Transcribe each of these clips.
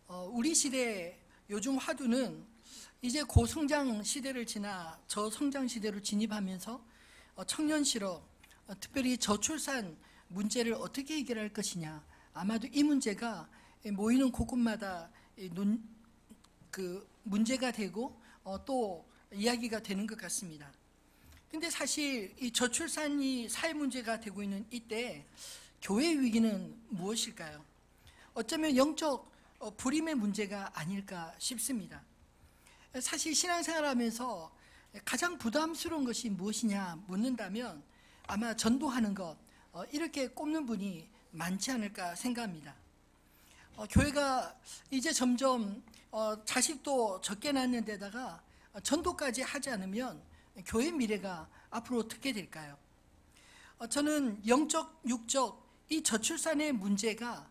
우리 시대 요즘 화두는 이제 고성장 시대를 지나 저성장 시대로 진입하면서 청년 실업, 특별히 저출산 문제를 어떻게 해결할 것이냐. 아마도 이 문제가 모이는 곳곳마다 문제가 되고 또 이야기가 되는 것 같습니다. 근데 사실 이 저출산이 사회 문제가 되고 있는 이때 교회 위기는 무엇일까요? 어쩌면 영적 불임의 문제가 아닐까 싶습니다. 사실 신앙생활하면서 가장 부담스러운 것이 무엇이냐 묻는다면 아마 전도하는 것, 이렇게 꼽는 분이 많지 않을까 생각합니다. 교회가 이제 점점 자식도 적게 낳는 데다가 전도까지 하지 않으면 교회 미래가 앞으로 어떻게 될까요? 저는 영적, 육적 이 저출산의 문제가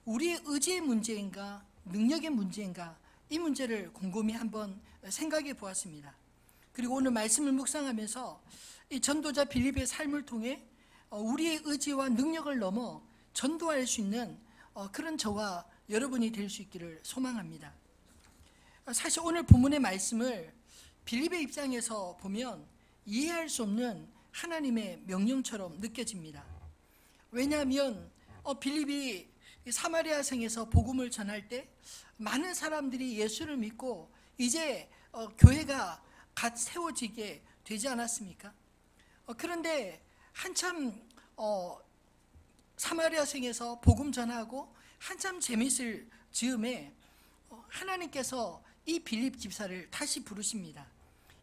우리의 의지의 문제인가 능력의 문제인가 이 문제를 곰곰이 한번 생각해 보았습니다. 그리고 오늘 말씀을 묵상하면서 이 전도자 빌립의 삶을 통해 우리의 의지와 능력을 넘어 전도할 수 있는 그런 저와 여러분이 될 수 있기를 소망합니다. 사실 오늘 본문의 말씀을 빌립의 입장에서 보면 이해할 수 없는 하나님의 명령처럼 느껴집니다. 왜냐하면 빌립이 사마리아 성에서 복음을 전할 때 많은 사람들이 예수를 믿고 이제 교회가 갓 세워지게 되지 않았습니까? 그런데 한참 사마리아 성에서 복음 전하고 한참 재밌을 즈음에 하나님께서 이 빌립 집사를 다시 부르십니다.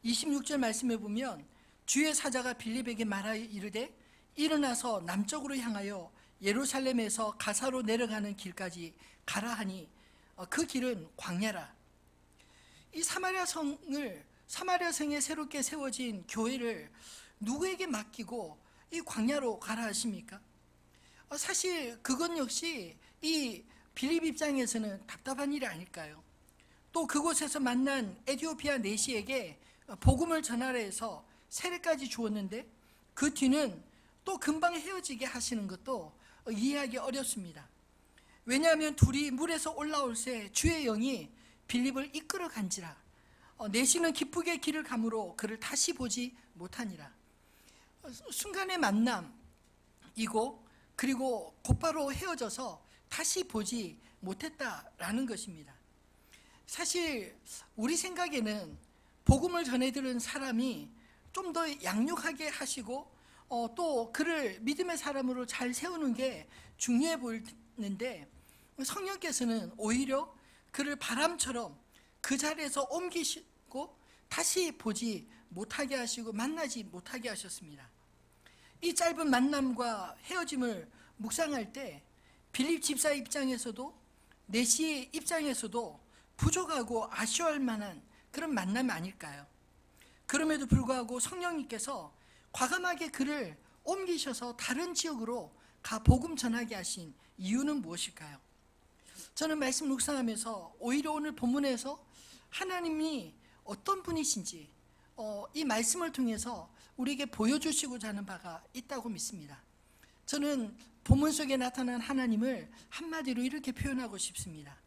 26절 말씀에 보면 주의 사자가 빌립에게 말하여 이르되 일어나서 남쪽으로 향하여 예루살렘에서 가사로 내려가는 길까지 가라 하니 그 길은 광야라. 이 사마리아 성에 새롭게 세워진 교회를 누구에게 맡기고 이 광야로 가라 하십니까? 사실 그건 역시 이 빌립 입장에서는 답답한 일이 아닐까요? 또 그곳에서 만난 에티오피아 내시에게 복음을 전하라 해서 세례까지 주었는데 그 뒤는 또 금방 헤어지게 하시는 것도 이해하기 어렵습니다. 왜냐하면 둘이 물에서 올라올 새 주의 영이 빌립을 이끌어 간지라. 내시는 기쁘게 길을 가므로 그를 다시 보지 못하니라. 순간의 만남이고 그리고 곧바로 헤어져서 다시 보지 못했다라는 것입니다. 사실 우리 생각에는 복음을 전해들은 사람이 좀 더 양육하게 하시고 또 그를 믿음의 사람으로 잘 세우는 게 중요해 보이는데 성령께서는 오히려 그를 바람처럼 그 자리에서 옮기시고 다시 보지 못하게 하시고 만나지 못하게 하셨습니다. 이 짧은 만남과 헤어짐을 묵상할 때 빌립 집사 입장에서도 내시의 입장에서도 부족하고 아쉬워할 만한 그런 만남 아닐까요? 그럼에도 불구하고 성령님께서 과감하게 그를 옮기셔서 다른 지역으로 가 복음 전하게 하신 이유는 무엇일까요? 저는 말씀 묵상하면서 오히려 오늘 본문에서 하나님이 어떤 분이신지 이 말씀을 통해서 우리에게 보여주시고자 하는 바가 있다고 믿습니다. 저는 본문 속에 나타난 하나님을 한마디로 이렇게 표현하고 싶습니다.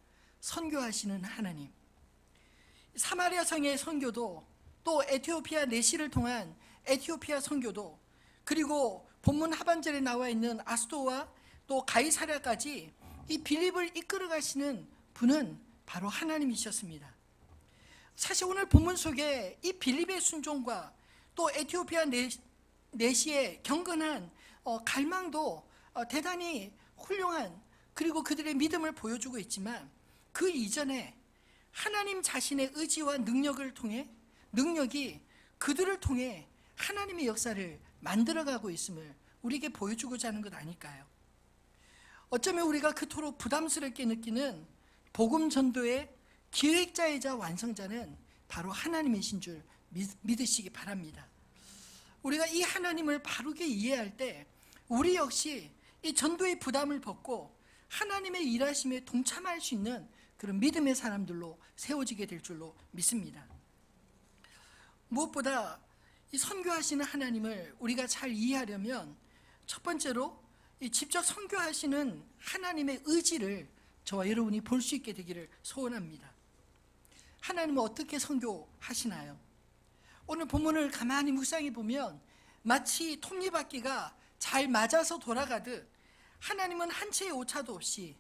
선교하시는 하나님. 사마리아 성의 선교도 또 에티오피아 내시를 통한 에티오피아 선교도 그리고 본문 하반절에 나와 있는 아스도와 또 가이사랴까지 이 빌립을 이끌어 가시는 분은 바로 하나님이셨습니다. 사실 오늘 본문 속에 이 빌립의 순종과 또 에티오피아 내시의 경건한 갈망도 대단히 훌륭한 그리고 그들의 믿음을 보여주고 있지만 그 이전에 하나님 자신의 의지와 능력이 그들을 통해 하나님의 역사를 만들어가고 있음을 우리에게 보여주고자 하는 것 아닐까요? 어쩌면 우리가 그토록 부담스럽게 느끼는 복음 전도의 기획자이자 완성자는 바로 하나님이신 줄 믿으시기 바랍니다. 우리가 이 하나님을 바르게 이해할 때 우리 역시 이 전도의 부담을 벗고 하나님의 일하심에 동참할 수 있는 그런 믿음의 사람들로 세워지게 될 줄로 믿습니다. 무엇보다 이 선교하시는 하나님을 우리가 잘 이해하려면 첫 번째로 이 직접 선교하시는 하나님의 의지를 저와 여러분이 볼 수 있게 되기를 소원합니다. 하나님은 어떻게 선교하시나요? 오늘 본문을 가만히 묵상해 보면 마치 톱니바퀴가 잘 맞아서 돌아가듯 하나님은 한 채의 오차도 없이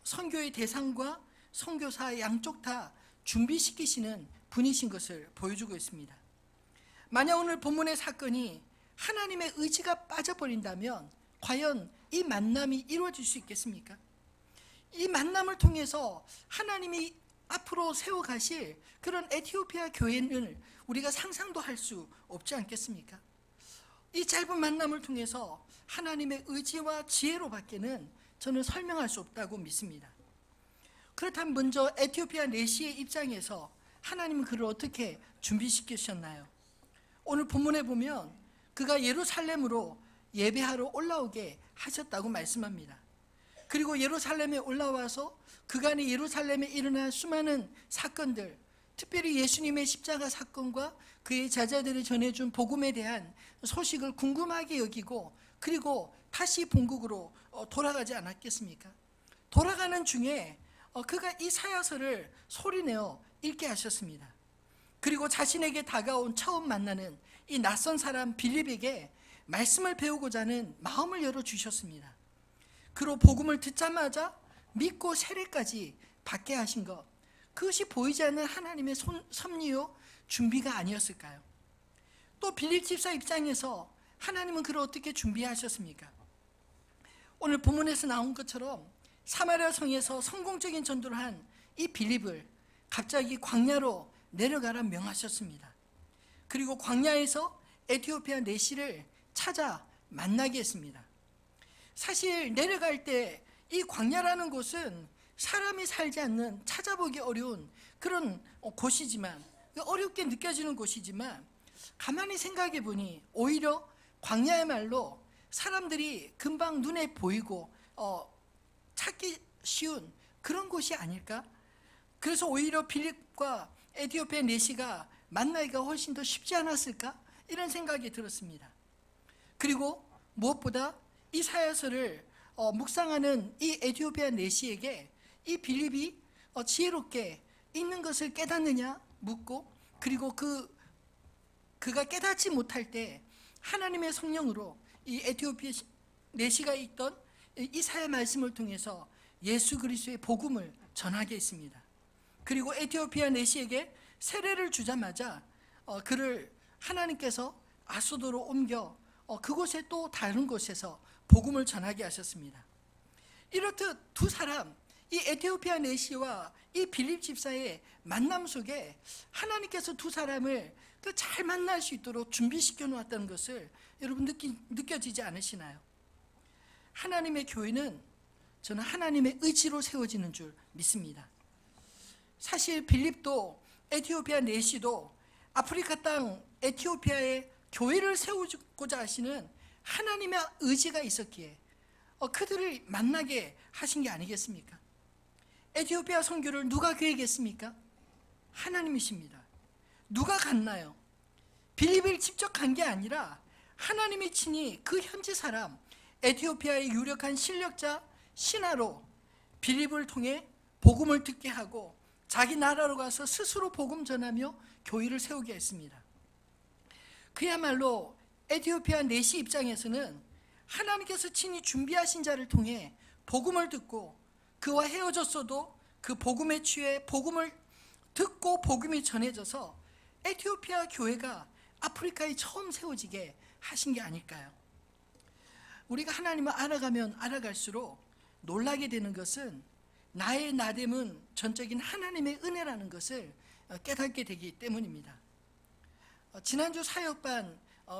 선교의 대상과 선교사 양쪽 다 준비시키시는 분이신 것을 보여주고 있습니다. 만약 오늘 본문의 사건이 하나님의 의지가 빠져버린다면 과연 이 만남이 이루어질 수 있겠습니까? 이 만남을 통해서 하나님이 앞으로 세워가실 그런 에티오피아 교회를 우리가 상상도 할 수 없지 않겠습니까? 이 짧은 만남을 통해서 하나님의 의지와 지혜로 밖에는 저는 설명할 수 없다고 믿습니다. 그렇다면 먼저 에티오피아 내시의 입장에서 하나님은 그를 어떻게 준비시키셨나요? 오늘 본문에 보면 그가 예루살렘으로 예배하러 올라오게 하셨다고 말씀합니다. 그리고 예루살렘에 올라와서 그간의 예루살렘에 일어난 수많은 사건들, 특별히 예수님의 십자가 사건과 그의 제자들이 전해준 복음에 대한 소식을 궁금하게 여기고 그리고 다시 본국으로 돌아가지 않았겠습니까? 돌아가는 중에 그가 이사야서를 소리내어 읽게 하셨습니다. 그리고 자신에게 다가온 처음 만나는 이 낯선 사람 빌립에게 말씀을 배우고자 하는 마음을 열어주셨습니다. 그리고 복음을 듣자마자 믿고 세례까지 받게 하신 것, 그것이 보이지 않는 하나님의 섭리요 준비가 아니었을까요? 또 빌립 집사 입장에서 하나님은 그를 어떻게 준비하셨습니까? 오늘 본문에서 나온 것처럼 사마리아 성에서 성공적인 전도를 한 이 빌립을 갑자기 광야로 내려가라 명하셨습니다. 그리고 광야에서 에티오피아 내시를 찾아 만나게 했습니다. 사실 내려갈 때 이 광야라는 곳은 사람이 살지 않는, 찾아보기 어려운 그런 곳이지만, 어렵게 느껴지는 곳이지만 가만히 생각해 보니 오히려 광야야말로 사람들이 금방 눈에 보이고 찾기 쉬운 그런 곳이 아닐까? 그래서 오히려 빌립과 에티오피아 내시가 만나기가 훨씬 더 쉽지 않았을까? 이런 생각이 들었습니다. 그리고 무엇보다 이사야서를 묵상하는 이 에티오피아 내시에게 이 빌립이 지혜롭게 읽는 것을 깨닫느냐 묻고, 그리고 그가 깨닫지 못할 때 하나님의 성령으로 이 에티오피아 내시가 읽던 이사야 말씀을 통해서 예수 그리스도의 복음을 전하게 했습니다. 그리고 에티오피아 내시에게 세례를 주자마자 그를 하나님께서 아소도로 옮겨 그곳에 또 다른 곳에서 복음을 전하게 하셨습니다. 이렇듯 두 사람, 이 에티오피아 내시와 이 빌립 집사의 만남 속에 하나님께서 두 사람을 잘 만날 수 있도록 준비시켜 놓았다는 것을 여러분 느껴지지 않으시나요? 하나님의 교회는 저는 하나님의 의지로 세워지는 줄 믿습니다. 사실 빌립도 에티오피아 내시도 아프리카 땅 에티오피아에 교회를 세우고자 하시는 하나님의 의지가 있었기에 그들을 만나게 하신 게 아니겠습니까? 에티오피아 선교를 누가 계획했습니까? 하나님이십니다. 누가 갔나요? 빌립을 직접 간 게 아니라 하나님이 친히 그 현지 사람, 에티오피아의 유력한 실력자 신하로 빌립을 통해 복음을 듣게 하고 자기 나라로 가서 스스로 복음 전하며 교회를 세우게 했습니다. 그야말로 에티오피아 내시 입장에서는 하나님께서 친히 준비하신 자를 통해 복음을 듣고 그와 헤어졌어도 그 복음에 취해 복음을 듣고 복음이 전해져서 에티오피아 교회가 아프리카에 처음 세워지게 하신 게 아닐까요? 우리가 하나님을 알아가면 알아갈수록 놀라게 되는 것은 나의 나됨은 전적인 하나님의 은혜라는 것을 깨닫게 되기 때문입니다. 지난주 사역반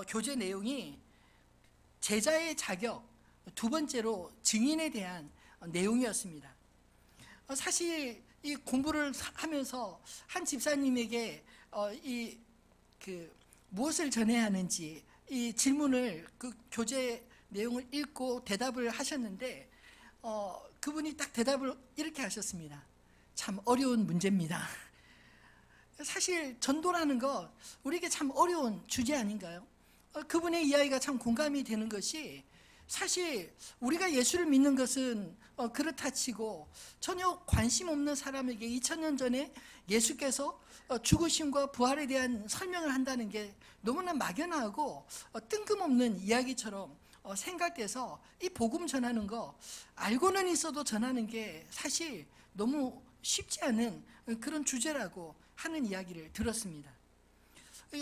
교재 내용이 제자의 자격, 두 번째로 증인에 대한 내용이었습니다. 사실 이 공부를 하면서 한 집사님에게 무엇을 전해야 하는지 이 질문을 그 교재 내용을 읽고 대답을 하셨는데 그분이 딱 대답을 이렇게 하셨습니다. 참 어려운 문제입니다. 사실 전도라는 것 우리에게 참 어려운 주제 아닌가요? 그분의 이야기가 참 공감이 되는 것이 사실 우리가 예수를 믿는 것은 그렇다 치고 전혀 관심 없는 사람에게 2000년 전에 예수께서 죽으심과 부활에 대한 설명을 한다는 게 너무나 막연하고 뜬금없는 이야기처럼 생각돼서 이 복음 전하는 거 알고는 있어도 전하는 게 사실 너무 쉽지 않은 그런 주제라고 하는 이야기를 들었습니다.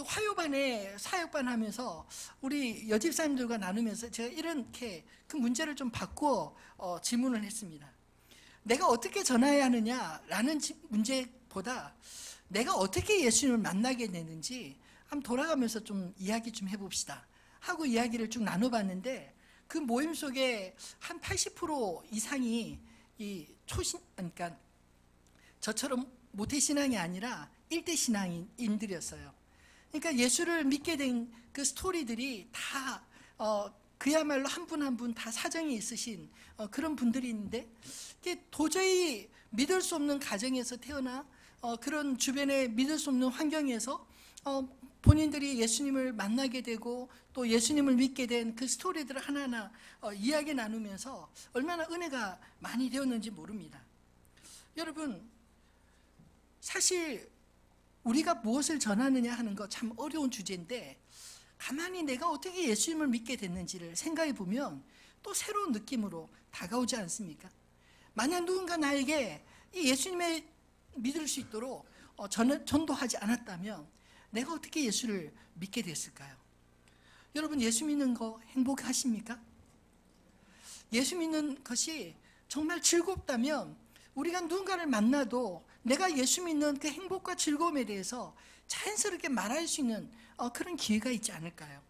화요반에 사역반 하면서 우리 여집사님들과 나누면서 제가 이렇게 그 문제를 좀 바꾸어 질문을 했습니다. 내가 어떻게 전해야 하느냐라는 문제보다 내가 어떻게 예수님을 만나게 되는지 한번 돌아가면서 좀 이야기 좀 해봅시다 하고 이야기를 쭉 나눠봤는데, 그 모임 속에 한 80% 이상이 이 그러니까 저처럼 모태신앙이 아니라 일대신앙인들이었어요. 그러니까 예수를 믿게 된 그 스토리들이 다 그야말로 한 분 한 분 다 사정이 있으신 그런 분들이 있는데, 도저히 믿을 수 없는 가정에서 태어나 그런 주변에 믿을 수 없는 환경에서 본인들이 예수님을 만나게 되고 또 예수님을 믿게 된 그 스토리들을 하나하나 이야기 나누면서 얼마나 은혜가 많이 되었는지 모릅니다. 여러분, 사실 우리가 무엇을 전하느냐 하는 거 참 어려운 주제인데, 가만히 내가 어떻게 예수님을 믿게 됐는지를 생각해 보면 또 새로운 느낌으로 다가오지 않습니까? 만약 누군가 나에게 이 예수님을 믿을 수 있도록 전도하지 않았다면 내가 어떻게 예수를 믿게 됐을까요? 여러분, 예수 믿는 거 행복하십니까? 예수 믿는 것이 정말 즐겁다면 우리가 누군가를 만나도 내가 예수 믿는 그 행복과 즐거움에 대해서 자연스럽게 말할 수 있는 그런 기회가 있지 않을까요?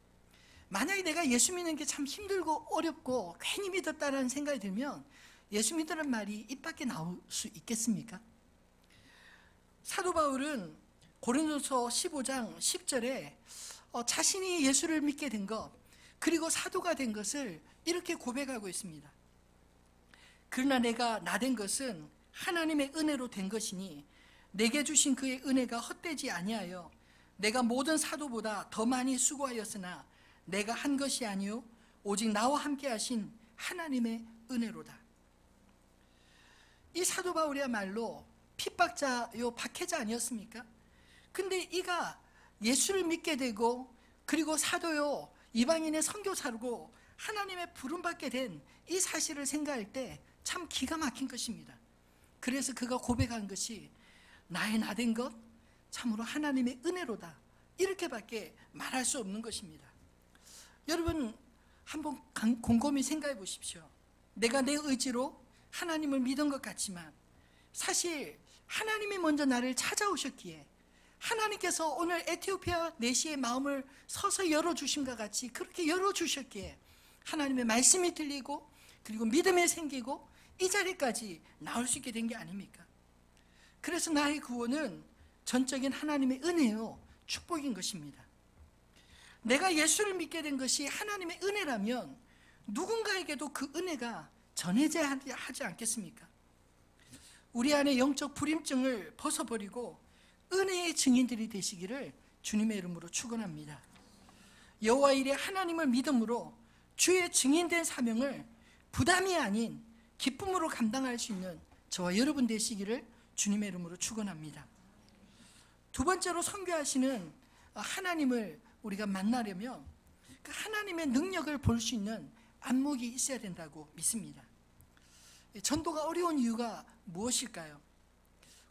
만약에 내가 예수 믿는 게 참 힘들고 어렵고 괜히 믿었다는 생각이 들면 예수 믿으라는 말이 입 밖에 나올 수 있겠습니까? 사도 바울은 고린도서 15장 10절에 자신이 예수를 믿게 된 것, 그리고 사도가 된 것을 이렇게 고백하고 있습니다. 그러나 내가 나된 것은 하나님의 은혜로 된 것이니 내게 주신 그의 은혜가 헛되지 아니하여 내가 모든 사도보다 더 많이 수고하였으나 내가 한 것이 아니요 오직 나와 함께 하신 하나님의 은혜로다. 이 사도 바울이야말로 핍박자요 박해자 아니었습니까? 근데 이가 예수를 믿게 되고 그리고 사도요 이방인의 선교사로 하나님의 부름받게 된 이 사실을 생각할 때 참 기가 막힌 것입니다. 그래서 그가 고백한 것이 나의 나된 것 참으로 하나님의 은혜로다, 이렇게밖에 말할 수 없는 것입니다. 여러분, 한번 곰곰이 생각해 보십시오. 내가 내 의지로 하나님을 믿은 것 같지만 사실 하나님이 먼저 나를 찾아오셨기에 하나님께서 오늘 에티오피아 내시의 마음을 서서 열어주심과 같이 그렇게 열어주셨기에 하나님의 말씀이 들리고 그리고 믿음이 생기고 이 자리까지 나올 수 있게 된 게 아닙니까? 그래서 나의 구원은 전적인 하나님의 은혜요 축복인 것입니다. 내가 예수를 믿게 된 것이 하나님의 은혜라면 누군가에게도 그 은혜가 전해져야 하지 않겠습니까? 우리 안에 영적 불임증을 벗어버리고 은혜의 증인들이 되시기를 주님의 이름으로 축원합니다. 여호와 일에 하나님을 믿음으로 주의 증인된 사명을 부담이 아닌 기쁨으로 감당할 수 있는 저와 여러분 되시기를 주님의 이름으로 축원합니다. 두 번째로 선교하시는 하나님을 우리가 만나려면 그 하나님의 능력을 볼 수 있는 안목이 있어야 된다고 믿습니다. 전도가 어려운 이유가 무엇일까요?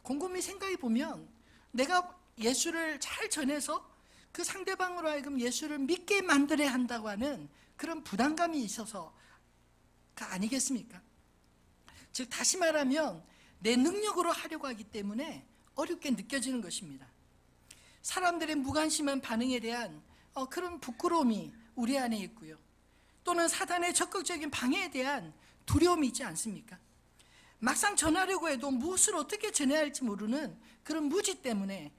곰곰이 생각해 보면 내가 예수를 잘 전해서 그 상대방으로 하여금 예수를 믿게 만들어야 한다고 하는 그런 부담감이 있어서가 아니겠습니까? 즉 다시 말하면 내 능력으로 하려고 하기 때문에 어렵게 느껴지는 것입니다. 사람들의 무관심한 반응에 대한 그런 부끄러움이 우리 안에 있고요. 또는 사단의 적극적인 방해에 대한 두려움이 있지 않습니까? 막상 전하려고 해도 무엇을 어떻게 전해야 할지 모르는 그런 무지 때문에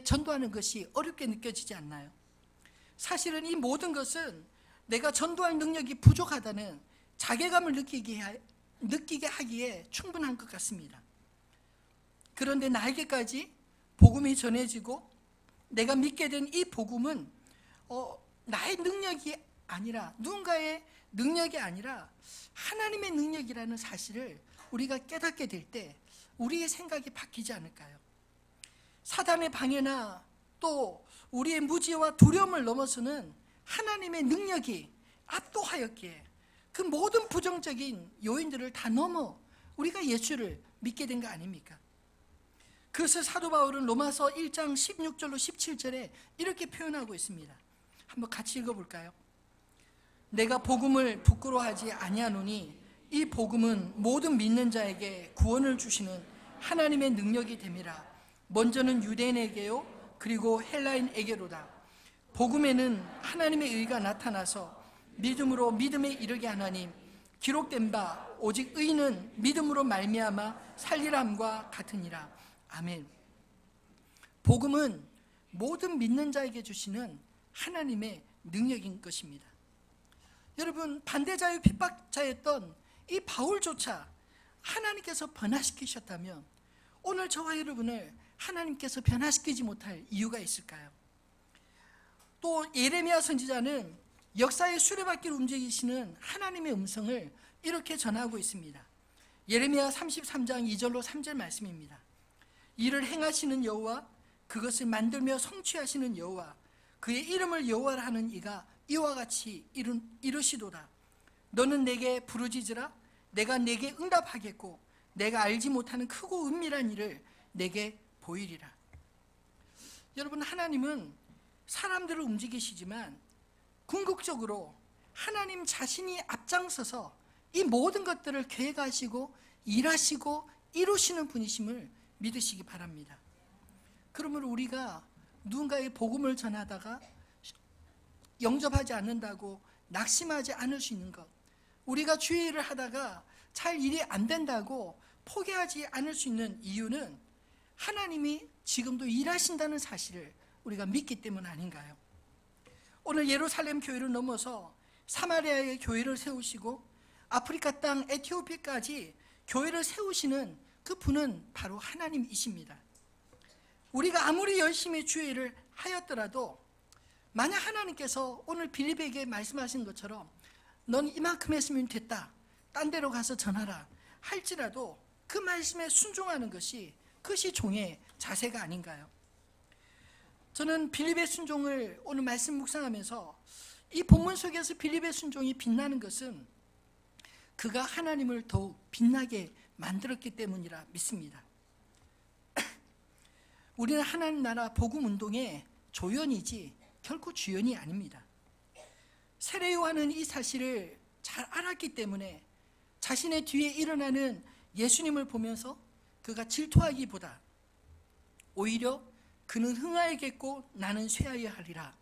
전도하는 것이 어렵게 느껴지지 않나요? 사실은 이 모든 것은 내가 전도할 능력이 부족하다는 자괴감을 느끼게 하기에 충분한 것 같습니다. 그런데 나에게까지 복음이 전해지고 내가 믿게 된 이 복음은 나의 능력이 아니라, 누군가의 능력이 아니라 하나님의 능력이라는 사실을 우리가 깨닫게 될 때 우리의 생각이 바뀌지 않을까요? 사단의 방해나 또 우리의 무지와 두려움을 넘어서는 하나님의 능력이 압도하였기에 그 모든 부정적인 요인들을 다 넘어 우리가 예수를 믿게 된 거 아닙니까? 그것을 사도 바울은 로마서 1장 16절로 17절에 이렇게 표현하고 있습니다. 한번 같이 읽어볼까요? 내가 복음을 부끄러워하지 아니하노니 이 복음은 모든 믿는 자에게 구원을 주시는 하나님의 능력이 됨이라. 먼저는 유대인에게요 그리고 헬라인에게로다. 복음에는 하나님의 의가 나타나서 믿음으로 믿음에 이르게 하나님, 기록된 바 오직 의는 믿음으로 말미암아 살리람과 같으니라. 아멘. 복음은 모든 믿는 자에게 주시는 하나님의 능력인 것입니다. 여러분, 반대자유 핍박자였던 이 바울조차 하나님께서 변화시키셨다면 오늘 저와 여러분을 하나님께서 변화시키지 못할 이유가 있을까요? 또 예레미야 선지자는 역사의 수레바퀴를 움직이시는 하나님의 음성을 이렇게 전하고 있습니다. 예레미야 33장 2절로 3절 말씀입니다. 이를 행하시는 여호와, 그것을 만들며 성취하시는 여호와, 그의 이름을 여호와라 하는 이가 이와 같이 이르시도다. 너는 내게 부르짖으라. 내가 내게 응답하겠고 내가 알지 못하는 크고 은밀한 일을 내게 보이리라. 여러분, 하나님은 사람들을 움직이시지만 궁극적으로 하나님 자신이 앞장서서 이 모든 것들을 계획하시고 일하시고 이루시는 분이심을 믿으시기 바랍니다. 그러므로 우리가 누군가의 복음을 전하다가 영접하지 않는다고 낙심하지 않을 수 있는 것, 우리가 주의 일을 하다가 잘 일이 안 된다고 포기하지 않을 수 있는 이유는 하나님이 지금도 일하신다는 사실을 우리가 믿기 때문 아닌가요? 오늘 예루살렘 교회를 넘어서 사마리아의 교회를 세우시고 아프리카 땅 에티오피아까지 교회를 세우시는 그 분은 바로 하나님이십니다. 우리가 아무리 열심히 주의 일을 하였더라도 만약 하나님께서 오늘 빌립에게 말씀하신 것처럼 넌 이만큼 했으면 됐다, 딴 데로 가서 전하라 할지라도 그 말씀에 순종하는 것이, 그것이 종의 자세가 아닌가요? 저는 빌립의 순종을 오늘 말씀 묵상하면서 이 본문 속에서 빌립의 순종이 빛나는 것은 그가 하나님을 더욱 빛나게 만들었기 때문이라 믿습니다. 우리는 하나님 나라 복음 운동의 조연이지 결코 주연이 아닙니다. 세례 요한은 이 사실을 잘 알았기 때문에 자신의 뒤에 일어나는 예수님을 보면서 그가 질투하기보다 오히려 그는 흥하여겠고 나는 쇠하여 하리라.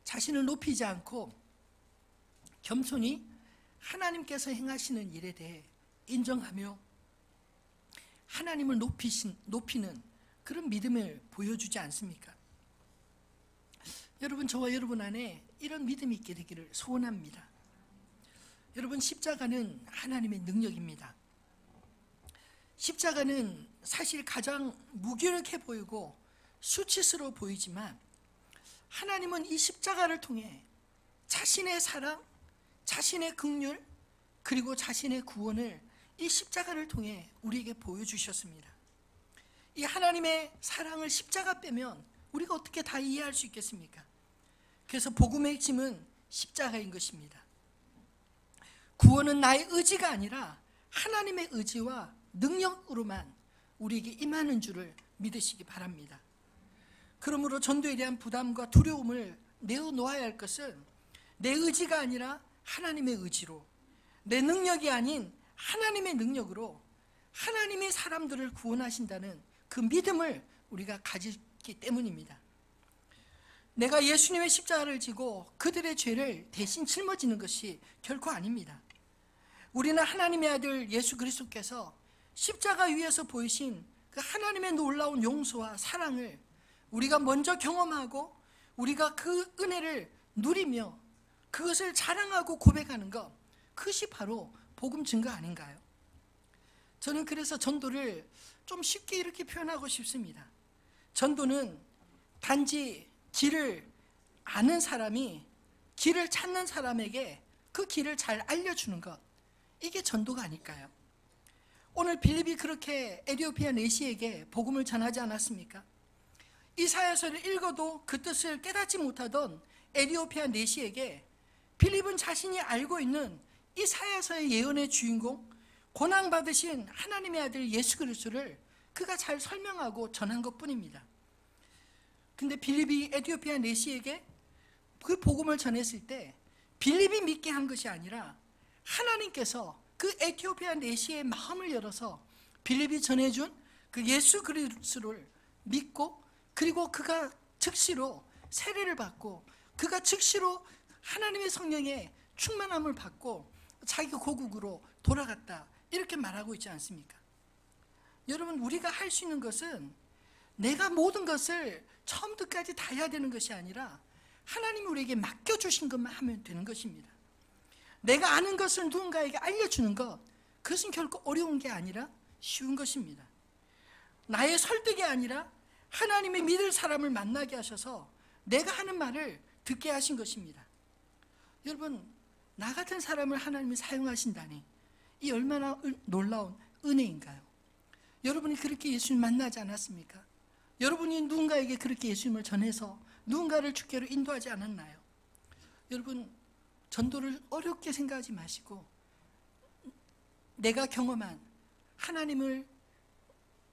자신을 높이지 않고 겸손히 하나님께서 행하시는 일에 대해 인정하며 하나님을 높이는 그런 믿음을 보여주지 않습니까? 여러분, 저와 여러분 안에 이런 믿음이 있게 되기를 소원합니다. 여러분, 십자가는 하나님의 능력입니다. 십자가는 사실 가장 무기력해 보이고 수치스러워 보이지만 하나님은 이 십자가를 통해 자신의 사랑, 자신의 긍휼, 그리고 자신의 구원을 이 십자가를 통해 우리에게 보여주셨습니다. 이 하나님의 사랑을 십자가 빼면 우리가 어떻게 다 이해할 수 있겠습니까? 그래서 복음의 핵심은 십자가인 것입니다. 구원은 나의 의지가 아니라 하나님의 의지와 능력으로만 우리에게 임하는 줄을 믿으시기 바랍니다. 그러므로 전도에 대한 부담과 두려움을 내어놓아야 할 것은 내 의지가 아니라 하나님의 의지로, 내 능력이 아닌 하나님의 능력으로 하나님이 사람들을 구원하신다는 그 믿음을 우리가 가지기 때문입니다. 내가 예수님의 십자가를 지고 그들의 죄를 대신 짊어지는 것이 결코 아닙니다. 우리는 하나님의 아들 예수 그리스도께서 십자가 위에서 보이신 그 하나님의 놀라운 용서와 사랑을 우리가 먼저 경험하고 우리가 그 은혜를 누리며 그것을 자랑하고 고백하는 것, 그것이 바로 복음 증거 아닌가요? 저는 그래서 전도를 좀 쉽게 이렇게 표현하고 싶습니다. 전도는 단지 길을 아는 사람이 길을 찾는 사람에게 그 길을 잘 알려주는 것, 이게 전도가 아닐까요? 오늘 빌립이 그렇게 에티오피아 내시에게 복음을 전하지 않았습니까? 이사야서를 읽어도 그 뜻을 깨닫지 못하던 에티오피아 내시에게 빌립은 자신이 알고 있는 이사야서의 예언의 주인공, 고난받으신 하나님의 아들 예수 그리스도를 그가 잘 설명하고 전한 것뿐입니다. 근데 빌립이 에티오피아 내시에게 그 복음을 전했을 때 빌립이 믿게 한 것이 아니라 하나님께서 그 에티오피아 내시의 마음을 열어서 빌립이 전해준 그 예수 그리스도를 믿고, 그리고 그가 즉시로 세례를 받고 그가 즉시로 하나님의 성령의 충만함을 받고 자기 고국으로 돌아갔다, 이렇게 말하고 있지 않습니까? 여러분, 우리가 할 수 있는 것은 내가 모든 것을 처음부터까지 다 해야 되는 것이 아니라 하나님이 우리에게 맡겨주신 것만 하면 되는 것입니다. 내가 아는 것을 누군가에게 알려주는 것, 그것은 결코 어려운 게 아니라 쉬운 것입니다. 나의 설득이 아니라 하나님의 믿을 사람을 만나게 하셔서 내가 하는 말을 듣게 하신 것입니다. 여러분, 나 같은 사람을 하나님이 사용하신다니 이 얼마나 놀라운 은혜인가요? 여러분이 그렇게 예수님 만나지 않았습니까? 여러분이 누군가에게 그렇게 예수님을 전해서 누군가를 주께로 인도하지 않았나요? 여러분, 전도를 어렵게 생각하지 마시고 내가 경험한 하나님을,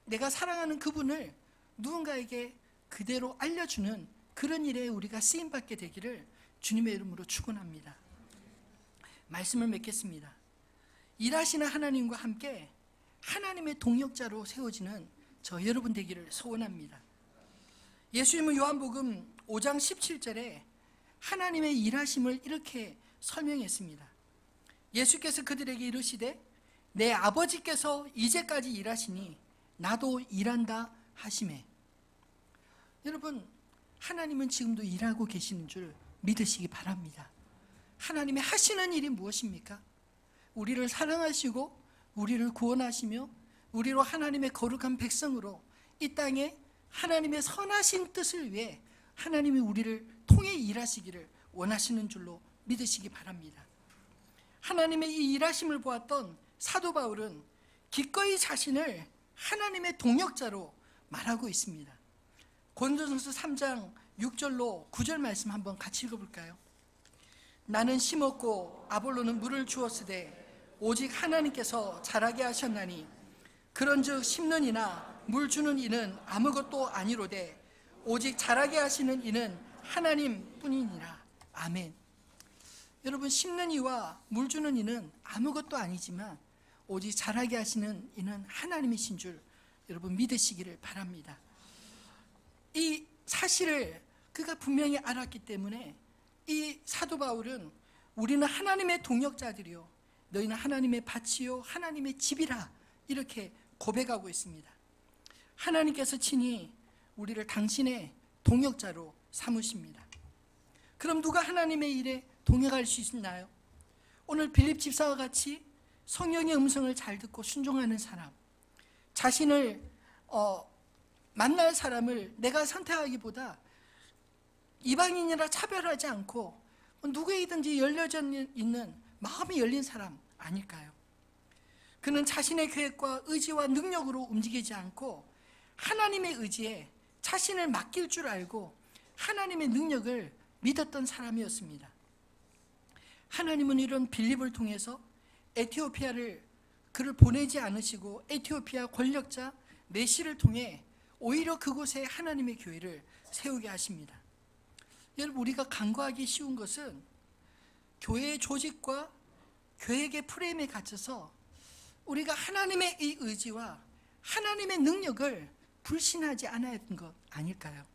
내가 사랑하는 그분을 누군가에게 그대로 알려주는 그런 일에 우리가 쓰임받게 되기를 주님의 이름으로 축원합니다. 말씀을 맺겠습니다. 일하시는 하나님과 함께 하나님의 동역자로 세워지는 저 여러분 되기를 소원합니다. 예수님은 요한복음 5장 17절에 하나님의 일하심을 이렇게 설명했습니다. 예수께서 그들에게 이르시되 내 아버지께서 이제까지 일하시니 나도 일한다 하시매. 여러분, 하나님은 지금도 일하고 계시는 줄 믿으시기 바랍니다. 하나님의 하시는 일이 무엇입니까? 우리를 사랑하시고 우리를 구원하시며 우리로 하나님의 거룩한 백성으로 이 땅에 하나님의 선하신 뜻을 위해 하나님이 우리를 통해 일하시기를 원하시는 줄로 믿으시기 바랍니다. 하나님의 이 일하심을 보았던 사도 바울은 기꺼이 자신을 하나님의 동역자로 말하고 있습니다. 고린도전서 3장 6절로 9절 말씀 한번 같이 읽어볼까요? 나는 심었고 아볼로는 물을 주었으되 오직 하나님께서 자라게 하셨나니 그런즉 심는 이나 물 주는 이는 아무것도 아니로되 오직 자라게 하시는 이는 하나님뿐이니라. 아멘. 여러분, 심는 이와 물 주는 이는 아무것도 아니지만 오직 자라게 하시는 이는 하나님이신 줄 여러분 믿으시기를 바랍니다. 이 사실을 그가 분명히 알았기 때문에 이 사도 바울은 우리는 하나님의 동역자들이요 너희는 하나님의 밭이요 하나님의 집이라 이렇게 고백하고 있습니다. 하나님께서 친히 우리를 당신의 동역자로 삼으십니다. 그럼 누가 하나님의 일에 동역할 수 있나요? 오늘 빌립 집사와 같이 성령의 음성을 잘 듣고 순종하는 사람, 자신을 만날 사람을 내가 선택하기보다 이방인이라 차별하지 않고 누구에게든지 열려져 있는 마음이 열린 사람 아닐까요? 그는 자신의 계획과 의지와 능력으로 움직이지 않고 하나님의 의지에 자신을 맡길 줄 알고 하나님의 능력을 믿었던 사람이었습니다. 하나님은 이런 빌립을 통해서 에티오피아를 그를 보내지 않으시고 에티오피아 권력자 네시를 통해 오히려 그곳에 하나님의 교회를 세우게 하십니다. 여러분, 우리가 간과하기 쉬운 것은 교회의 조직과 계획의 프레임에 갇혀서 우리가 하나님의 이 의지와 하나님의 능력을 불신하지 않아야 했던 것 아닐까요?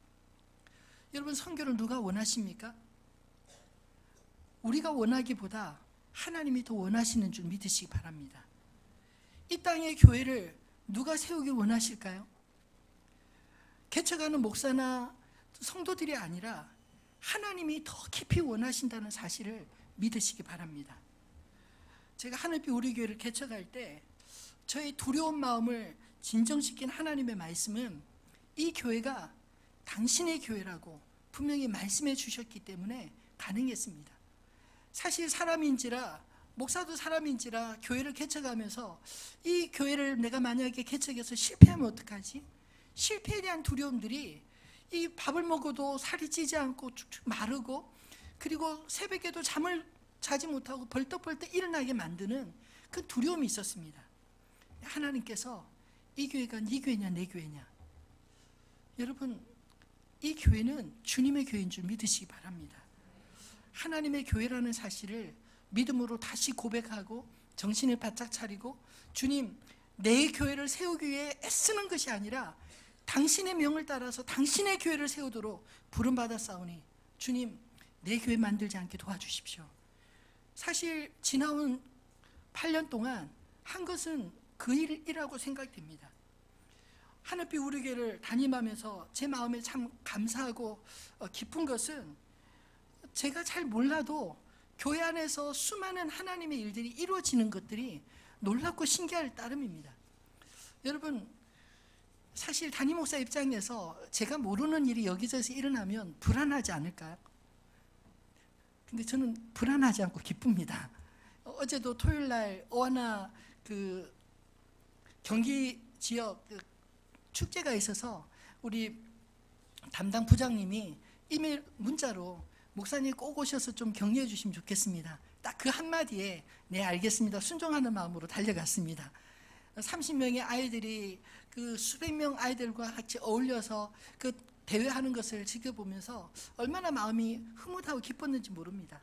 여러분, 선교를 누가 원하십니까? 우리가 원하기보다 하나님이 더 원하시는 줄 믿으시기 바랍니다. 이 땅의 교회를 누가 세우길 원하실까요? 개척하는 목사나 성도들이 아니라 하나님이 더 깊이 원하신다는 사실을 믿으시기 바랍니다. 제가 하늘빛 우리 교회를 개척할 때 저의 두려운 마음을 진정시킨 하나님의 말씀은 이 교회가 당신의 교회라고 분명히 말씀해 주셨기 때문에 가능했습니다. 사실 사람인지라, 목사도 사람인지라 교회를 개척하면서 이 교회를 내가 만약에 개척해서 실패하면 어떡하지? 실패에 대한 두려움들이, 이 밥을 먹어도 살이 찌지 않고 쭉쭉 마르고, 그리고 새벽에도 잠을 자지 못하고 벌떡벌떡 일어나게 만드는 그 두려움이 있었습니다. 하나님께서 이 교회가 네 교회냐 내 교회냐, 여러분 이 교회는 주님의 교회인 줄 믿으시기 바랍니다. 하나님의 교회라는 사실을 믿음으로 다시 고백하고 정신을 바짝 차리고, 주님 내 교회를 세우기 위해 애쓰는 것이 아니라 당신의 명을 따라서 당신의 교회를 세우도록 부름받았사오니 주님 내 교회 만들지 않게 도와주십시오. 사실 지나온 8년 동안 한 것은 그 일이라고 생각됩니다. 하늘빛 우리교회를 담임하면서 제 마음에 참 감사하고 기쁜 것은, 제가 잘 몰라도 교회 안에서 수많은 하나님의 일들이 이루어지는 것들이 놀랍고 신기할 따름입니다. 여러분, 사실 담임 목사 입장에서 제가 모르는 일이 여기저기서 일어나면 불안하지 않을까요? 근데 저는 불안하지 않고 기쁩니다. 어제도 토요일날 어하나 그 경기 지역 축제가 있어서 우리 담당 부장님이 이메일 문자로 목사님 꼭 오셔서 좀 격려해 주시면 좋겠습니다. 딱 그 한마디에 네 알겠습니다 순종하는 마음으로 달려갔습니다. 30명의 아이들이 그 수백 명 아이들과 같이 어울려서 그 대회하는 것을 지켜보면서 얼마나 마음이 흐뭇하고 기뻤는지 모릅니다.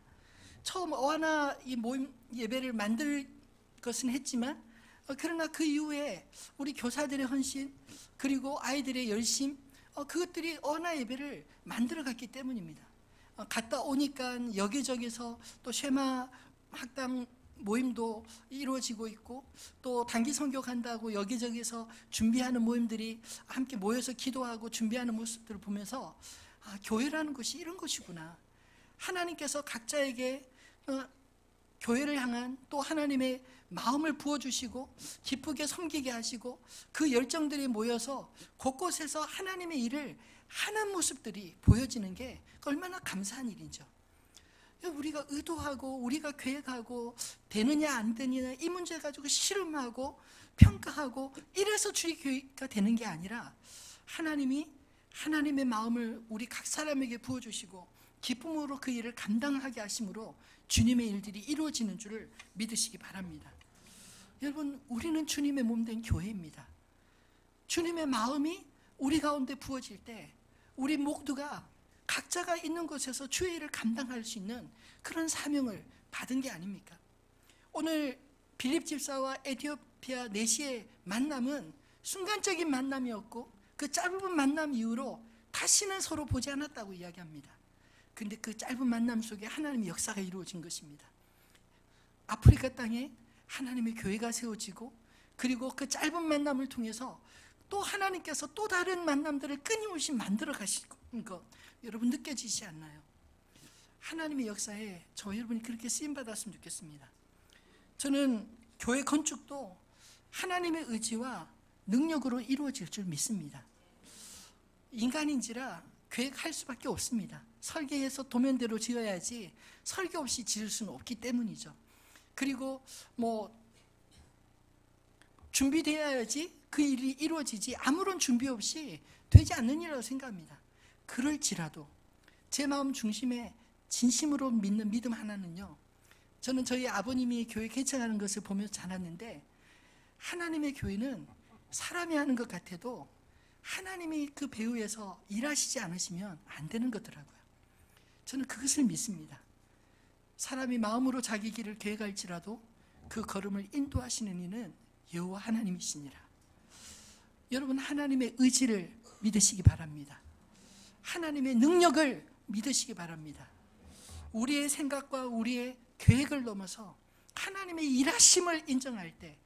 처음 어하나 이 모임 예배를 만들 것은 했지만, 그러나 그 이후에 우리 교사들의 헌신 그리고 아이들의 열심, 그것들이 어하나 예배를 만들어갔기 때문입니다. 갔다 오니까 여기저기서 또 쉐마 학당 모임도 이루어지고 있고, 또 단기 선교 간다고 여기저기서 준비하는 모임들이 함께 모여서 기도하고 준비하는 모습들을 보면서 교회라는 것이 이런 것이구나. 하나님께서 각자에게 교회를 향한 또 하나님의 마음을 부어주시고 기쁘게 섬기게 하시고, 그 열정들이 모여서 곳곳에서 하나님의 일을 하는 모습들이 보여지는 게 얼마나 감사한 일이죠. 우리가 의도하고 우리가 계획하고 되느냐 안 되느냐 이 문제 가지고 씨름하고 평가하고 이래서 주의 교회가 되는 게 아니라, 하나님이 하나님의 마음을 우리 각 사람에게 부어주시고 기쁨으로 그 일을 감당하게 하심으로 주님의 일들이 이루어지는 줄을 믿으시기 바랍니다. 여러분, 우리는 주님의 몸된 교회입니다. 주님의 마음이 우리 가운데 부어질 때 우리 모두가 각자가 있는 곳에서 주의 일을 감당할 수 있는 그런 사명을 받은 게 아닙니까? 오늘 빌립 집사와 에티오피아 내시의 만남은 순간적인 만남이었고, 그 짧은 만남 이후로 다시는 서로 보지 않았다고 이야기합니다. 근데 그 짧은 만남 속에 하나님의 역사가 이루어진 것입니다. 아프리카 땅에 하나님의 교회가 세워지고, 그리고 그 짧은 만남을 통해서 또 하나님께서 또 다른 만남들을 끊임없이 만들어 가시는 것, 여러분 느껴지지 않나요? 하나님의 역사에 저 여러분이 그렇게 쓰임받았으면 좋겠습니다. 저는 교회 건축도 하나님의 의지와 능력으로 이루어질 줄 믿습니다. 인간인지라 계획할 수밖에 없습니다. 설계해서 도면대로 지어야지 설계 없이 지을 수는 없기 때문이죠. 그리고 준비되어야지 그 일이 이루어지지, 아무런 준비 없이 되지 않는 일이라고 생각합니다. 그럴지라도 제 마음 중심에 진심으로 믿는 믿음 하나는요, 저는 저희 아버님이 교회 개척하는 것을 보면서 자랐는데, 하나님의 교회는 사람이 하는 것 같아도 하나님이 그 배후에서 일하시지 않으시면 안 되는 거더라고요. 저는 그것을 믿습니다. 사람이 마음으로 자기 길을 계획할지라도 그 걸음을 인도하시는 이는 여호와 하나님이시니라. 여러분, 하나님의 의지를 믿으시기 바랍니다. 하나님의 능력을 믿으시기 바랍니다. 우리의 생각과 우리의 계획을 넘어서 하나님의 일하심을 인정할 때,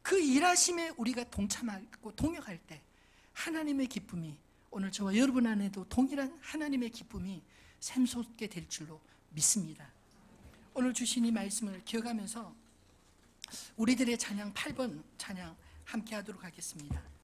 그 일하심에 우리가 동참하고 동역할 때 하나님의 기쁨이, 오늘 저와 여러분 안에도 동일한 하나님의 기쁨이 샘솟게 될 줄로 믿습니다. 오늘 주신 이 말씀을 기억하면서 우리들의 찬양 8번 찬양 함께 하도록 하겠습니다.